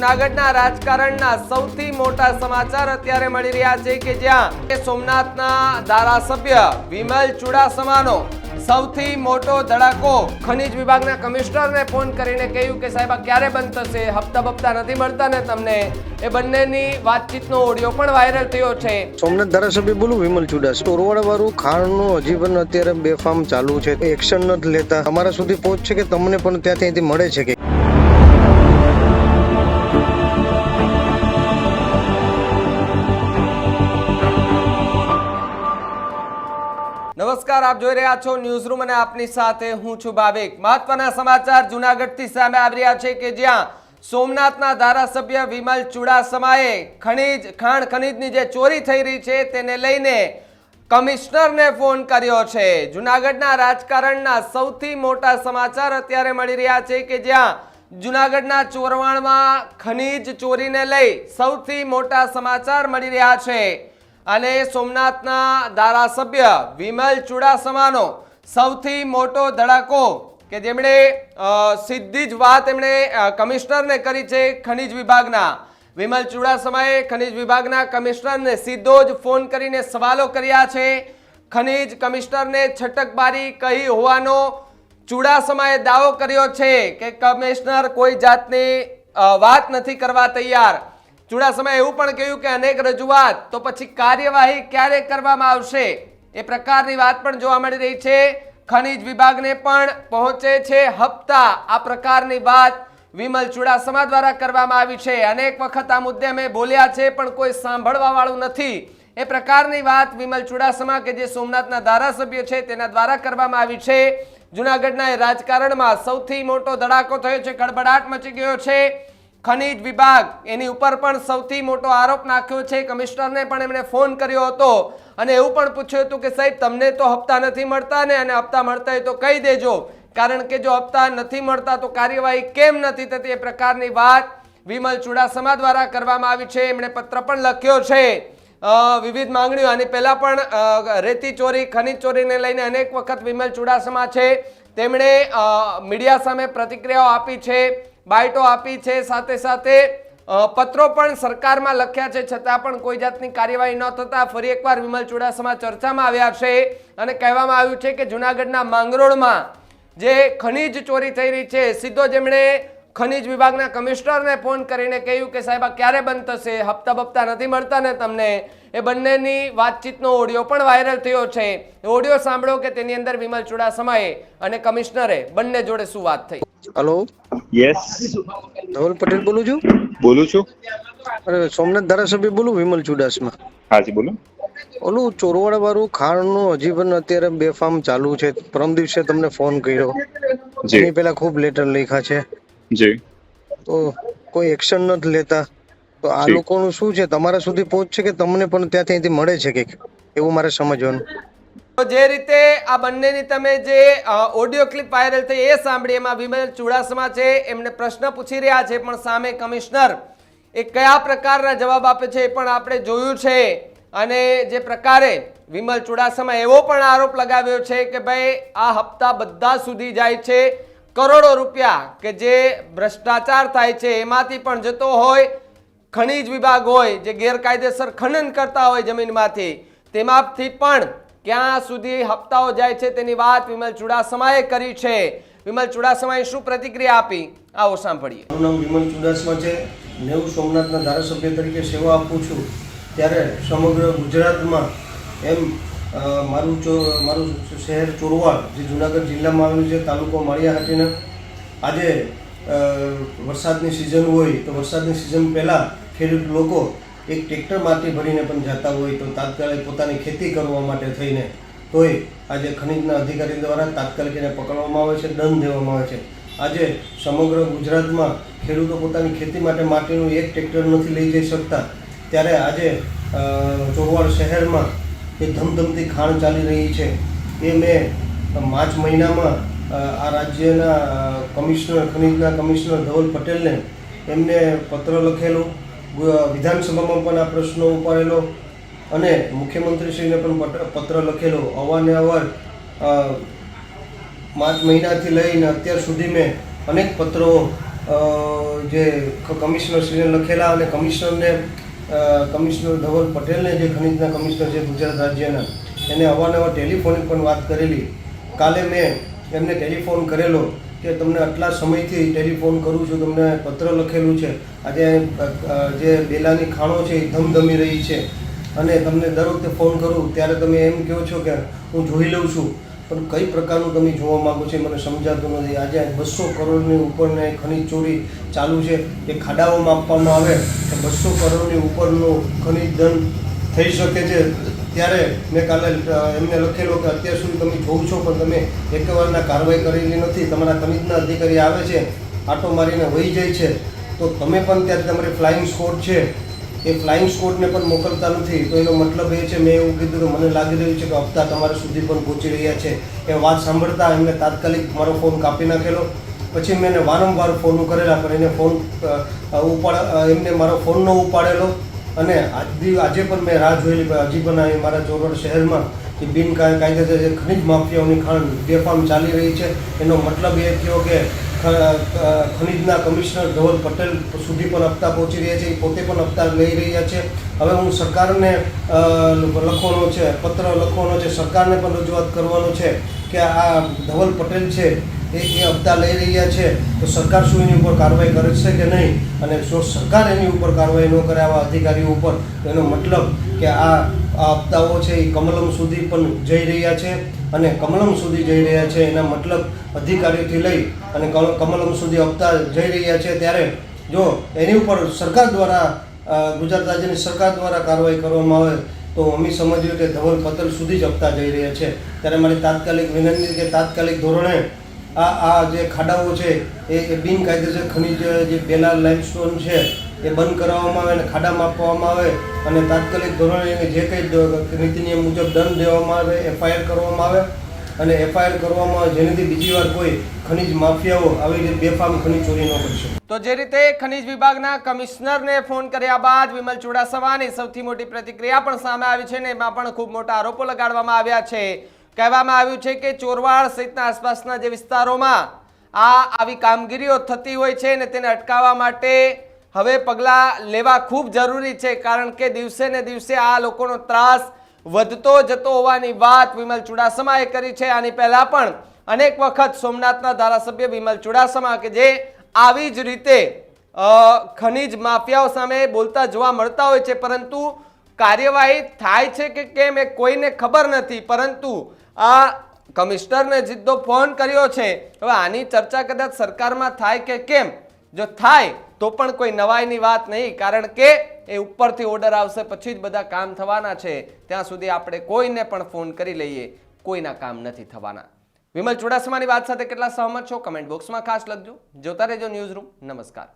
જૂનાગઢના રાજકારણના સૌથી મોટા સમાચાર અત્યારે મળી રહ્યા છે કે જ્યાં સોમનાથના ધારાસભ્ય વિમલ ચુડાસમાનો સૌથી મોટો ધડાકો ખનીજ વિભાગના કમિશનરને ફોન કરીને કહ્યું કે સાહેબ ક્યારે બંધ થશે, હપ્તા બપ્તા નથી મળતા ને તમને. એ બંનેની વાતચીતનો ઓડિયો પણ વાયરલ થયો છે. સોમનાથ ધારાસભ્ય બોલું વિમલ ચુડાસમા, તોરવાડા વાળું ખાણનું હજી પણ અત્યારે બેફામ ચાલુ છે, એક્શન નથી લેતા. તમારા સુધી પહોંચશે કે તમને પણ ત્યાંથી મળે છે કે? નમસ્કાર, આપ જોઈ રહ્યા છો ન્યૂઝરૂમ અને આપની સાથે હું છું ભાવિક. મહત્વના સમાચાર જૂનાગઢથી સામે આવી રહ્યા છે કે જ્યાં સોમનાથના ધારાસભ્ય વિમલ ચુડાસમાએ ખાણ ખનીજની જે ચોરી થઈ રહી છે તેને લઈને કમિશનરને ફોન કર્યો છે. જૂનાગઢના રાજકારણના સૌથી મોટા સમાચાર અત્યારે મળી રહ્યા છે કે જ્યાં જૂનાગઢના ચોરવાણમાં ખનીજ ચોરીને લઈ સૌથી મોટા સમાચાર મળી રહ્યા છે અને સોમનાથના ધારાસભ્ય વિમલ ચુડાસમાનો સૌથી મોટો ધડાકો કે જેમણે સીધી જ વાત એમણે કમિશનરને કરી છે. ખનીજ વિભાગના વિમલ ચુડાસમાએ ખનીજ વિભાગના કમિશનરને સીધો જ ફોન કરીને સવાલો કર્યા છે. ખનીજ કમિશનરને છટકબારી કહી હોવાનો ચુડાસમાએ દાવો કર્યો છે કે કમિશનર કોઈ જાતની વાત નથી કરવા તૈયાર. ચુડાસમાએ એવું પણ કહ્યું કે અનેક રજૂઆત તો પછી કાર્યવાહી ક્યારે કરવામાં આવશે એ પ્રકારની વાત પણ જોવા મળી રહી છે. ખનીજ વિભાગને પણ પહોંચે છે હપ્તા, આ પ્રકારની વાત વિમલ ચુડાસમા દ્વારા કરવામાં આવી છે. અનેક વખત આ મુદ્દે અમે બોલ્યા છે પણ કોઈ સાંભળવા વાળું નથી, એ પ્રકારની વાત વિમલ ચુડાસમા કે જે સોમનાથના ધારાસભ્ય છે તેના દ્વારા કરવામાં આવી છે. જૂનાગઢના રાજકારણમાં સૌથી મોટો ધડાકો થયો છે, ખળભળાટ મચી ગયો છે. ખનીજ વિભાગ એની ઉપર પણ સૌથી મોટો આરોપ નાખ્યો છે. કમિશનરને પણ એમણે ફોન કર્યો હતો અને એવું પણ પૂછ્યું હતું કે સાહેબ તમને તો હપ્તા નથી મળતા ને, અને હપ્તા મળતા હોય તો કહી દેજો, કારણ કે જો હપ્તા નથી મળતા તો કાર્યવાહી કેમ નથી થતી, એ પ્રકારની વાત વિમલ ચુડાસમા દ્વારા કરવામાં આવી છે. એમણે પત્ર પણ લખ્યો છે વિવિધ માંગણીઓ. આની પહેલા પણ રેતી ચોરી, ખનીજ ચોરીને લઈને અનેક વખત વિમલ ચુડાસમા છે તેમણે મીડિયા સામે પ્રતિક્રિયાઓ આપી છે, બાઇટો આપી છે, સાથે સાથે પત્રો પણ સરકારમાં લખ્યા છે, છતાં પણ કોઈ જાતની કાર્યવાહી ન થતા ફરી એકવાર વિમલ ચુડાસમા ચર્ચામાં આવ્યા છે અને કહેવામાં આવ્યું છે કે જૂનાગઢના માંગરોળમાં જે ખનીજ ચોરી થઈ રહી છે, સીધો જેમણે ખનીજ વિભાગના કમિશનરને ફોન કરીને કહ્યું કે સાહેબ ક્યારે બંધ થશે, હપ્તા બપ્તા નથી મળતા ને તમને. એ બંનેની વાતચીતનો ઓડિયો પણ વાયરલ થયો છે. ઓડિયો સાંભળો કે તેની અંદર વિમલ ચુડાસમાએ અને કમિશનરે બંને જોડે શું વાત થઈ. હેલો, યસ, ધવલ પટેલ બોલું છું. બોલું છું. અરે સોમનાથ ધારાસભ્ય બોલું વિમલ ચુડાસમા. હાજી બોલો. ઓલું ચોરવાડા વાળું ખાણનું હજી પણ અત્યારે બેફામ ચાલુ છે. પરમ દિવસે તમને ફોન કર્યો, એની પહેલા ખૂબ લેટર લખ્યા છે જી, તો કોઈ એક્શન નથી લેતા. તો આ લોકોનું શું છે, તમારા સુધી પહોંચશે કે તમને પણ ત્યાંથી મળે છે કે, એવું મારે સમજવાનું. જે રીતે આ બંનેની તમે જે ઓડિયો ક્લિપ વાયરલ થઈ એ સાંભળી, એમાં વિમલ ચુડાસમા છે એમને પ્રશ્ન પૂછી રહ્યા છે પણ સામે કમિશનર એ કયા પ્રકારના જવાબ આપે છે એ પણ આપણે જોયું છે. અને જે પ્રકારે વિમલ ચુડાસમા એવો પણ આરોપ લગાવ્યો છે કે ભાઈ આ હપ્તા બધા સુધી જાય છે, કરોડો રૂપિયા કે જે ભ્રષ્ટાચાર થાય છે એમાંથી પણ જતો હોય, ખનીજ વિભાગ હોય જે ગેરકાયદેસર ખનન કરતા હોય જમીનમાંથી તેમાંથી પણ ક્યાં સુધી હપ્તાઓ જાય છે તેની વાત વિમલ ચુડાસમાએ કરી છે. વિમલ ચુડાસમાએ શું પ્રતિક્રિયા આપી, આવો સાંભળીએ. મારું નામ વિમલ ચુડાસમા છે. નેવું સોમનાથના ધારાસભ્ય તરીકે સેવા આપું છું. ત્યારે સમગ્ર ગુજરાતમાં એમ મારું શહેર ચોરવાડ જે જૂનાગઢ જિલ્લામાં આવેલું છે, તાલુકો માળિયાહાટીના, આજે વરસાદની સિઝન હોય તો વરસાદની સિઝન પહેલાં ખેડૂત લોકો એક ટ્રેક્ટર માટી ભરીને પણ જતા હોય તો તાત્કાલિક પોતાની ખેતી કરવા માટે થઈને, તોય આજે ખનીજના અધિકારી દ્વારા તાત્કાલિક એને પકડવામાં આવે છે, દંડ દેવામાં આવે છે. આજે સમગ્ર ગુજરાતમાં ખેડૂતો પોતાની ખેતી માટે માટીનું એક ટ્રેક્ટર નથી લઈ જઈ શકતા, ત્યારે આજે ચોરવાડ શહેરમાં એ ધમધમતી ખાણ ચાલી રહી છે. એ મેં માર્ચ મહિનામાં આ રાજ્યના કમિશનર, ખનીજના કમિશનર ધવલ પટેલને એમને પત્ર લખેલો, વિધાનસભામાં પણ આ પ્રશ્નો ઉપાડેલો અને મુખ્યમંત્રીશ્રીને પણ પત્ર લખેલો. અવારનવાર માર્ચ મહિનાથી લઈને અત્યાર સુધી મેં અનેક પત્રો જે કમિશનરશ્રીને લખેલા અને કમિશનર ધવલ પટેલને જે ખનિજના કમિશનર છે ગુજરાત રાજ્યના, એને અવારનવાર ટેલિફોનિક પણ વાત કરેલી. કાલે મેં એમને ટેલિફોન કરેલો કે તમને આટલા સમયથી ટેલિફોન કરું છું, તમને પત્ર લખેલું છે, આજે જે બેલાની ખાણો છે એ ધમધમી રહી છે અને તમને દર વખતે ફોન કરું ત્યારે તમે એમ કહો છો કે હું જોઈ લઉં છું, પણ કઈ પ્રકારનું તમે જોવા માગો છો મને સમજાતું નથી. આજે 200 કરોડની ઉપરને ખનિજ ચોરી ચાલુ છે. એ ખાડાઓમાં આપવામાં આવે તો 200 કરોડની ઉપરનું ખનિજ ધન થઈ શકે છે. ત્યારે મેં કાલે એમને લખેલો કે અત્યાર સુધી તમે જોવ છો પણ તમે એકવારના કાર્યવાહી કરેલી નથી. તમારા ખનિજના અધિકારી આવે છે, આટો મારીને વહી જાય છે, તો તમે પણ ત્યારે તમારી ફ્લાઇંગ સ્કોડ છે એ ફ્લાઇંગ સ્કોડને પણ મોકલતા નથી. તો એનો મતલબ એ છે, મેં એવું કીધું કે મને લાગી રહ્યું છે કે હપ્તા તમારા સુધી પણ પહોંચી રહ્યા છે. એ વાત સાંભળતા એમને તાત્કાલિક મારો ફોન કાપી નાખેલો. પછી મેં એને વારંવાર ફોન કરેલા પણ એને ફોન એમને મારો ફોન ન ઉપાડેલો. અને આજે પણ મેં રાહ જોયેલી, હજી પણ મારા ચોરવાડ શહેરમાં જે બિનકાયદેસર જે ખનિજ માફિયાઓની ખાણ બેફામ ચાલી રહી છે. એનો મતલબ એ થયો કે ખનિજના કમિશનર ધવલ પટેલ સુધી પણ હપ્તા પહોંચી રહ્યા છે, એ પોતે પણ હપ્તા લઈ રહ્યા છે. હવે હું સરકારને લખવાનો છે, પત્ર લખવાનો છે, સરકારને પણ રજૂઆત કરવાનો છે કે આ ધવલ પટેલ છે એ હપ્તા લઈ રહ્યા છે, તો સરકાર શું એની ઉપર કાર્યવાહી કરે છે કે નહીં? અને જો સરકાર એની ઉપર કાર્યવાહી ન કરે આવા અધિકારીઓ ઉપર, તો એનો મતલબ કે આ હપ્તાઓ છે એ કમલમ સુધી પણ જઈ રહ્યા છે. અને કમલમ સુધી જઈ રહ્યા છે એના મતલબ અધિકારીથી લઈ અને કમલમ સુધી હપ્તા જઈ રહ્યા છે. ત્યારે જો એની ઉપર સરકાર દ્વારા ગુજરાત રાજ્યની સરકાર દ્વારા કાર્યવાહી કરવામાં આવે તો અમે સમજ્યું કે ધવલ પટેલ સુધી જ હપ્તા જઈ રહ્યા છે. ત્યારે મારી તાત્કાલિક વિનંતી કે તાત્કાલિક ધોરણે આ જે ખાડાઓ છે એ બિનકાયદેસર ખનિજ જે બેલા લાઇમસ્ટોન છે એ બંધ કરાવવામાં આવે અને ખાડામાં આપવામાં આવે અને તાત્કાલિક ધોરણે એને જે કંઈ નીતિ નિયમ મુજબ દંડ દેવામાં આવે, FIR કરવામાં આવે અને FIR કરવામાં આવે, જેનાથી બીજી વાર કોઈ ખનિજ માફિયાઓ આવી રીતે બેફામ ખનિજ ચોરી ન કરી શકે. તો જે રીતે ખનિજ વિભાગના કમિશનરને ફોન કર્યા બાદ વિમલ ચુડાસમાની સૌથી મોટી પ્રતિક્રિયા પણ સામે આવી છે ને એમાં પણ ખૂબ મોટા આરોપો લગાડવામાં આવ્યા છે. કહેવામાં આવ્યું છે કે ચોરવાડ સહિતના આસપાસના જે વિસ્તારોમાં આવી કામગીરીઓ થતી હોય છે ને તેને અટકાવવા માટે હવે પગલાં લેવા ખૂબ જરૂરી છે. કારણ કે દિવસે ને દિવસે આ લોકોનો ત્રાસ વધતો જતો હોવાની વાત વિમલ ચુડાસમાએ કરી છે. આની પહેલા પણ અનેક વખત સોમનાથના ધારાસભ્ય વિમલ ચુડાસમા કે જે આવી જ રીતે ખનિજ માફિયાઓ સામે બોલતા જોવા મળતા હોય છે, પરંતુ કાર્યવાહી થાય છે કે કેમ એ કોઈને ખબર નથી. પરંતુ આ કમિશનરને સીધો ફોન કર્યો છે. હવે આની ચર્ચા કદાચ સરકારમાં થાય કે કેમ, જો થાય તો પણ કોઈ નવાઈની વાત નહીં, કારણ કે એ ઉપરથી ઓર્ડર આવશે પછી જ બધા કામ થવાના છે. ત્યાં સુધી આપણે કોઈને પણ ફોન કરી લઈએ, કોઈના કામ નથી થવાના. વિમલ ચુડાસમાની વાત સાથે કેટલા સહમત છો કમેન્ટ બોક્સમાં ખાસ લખજો. જોતા રહેજો ન્યૂઝ રૂમ. નમસ્કાર.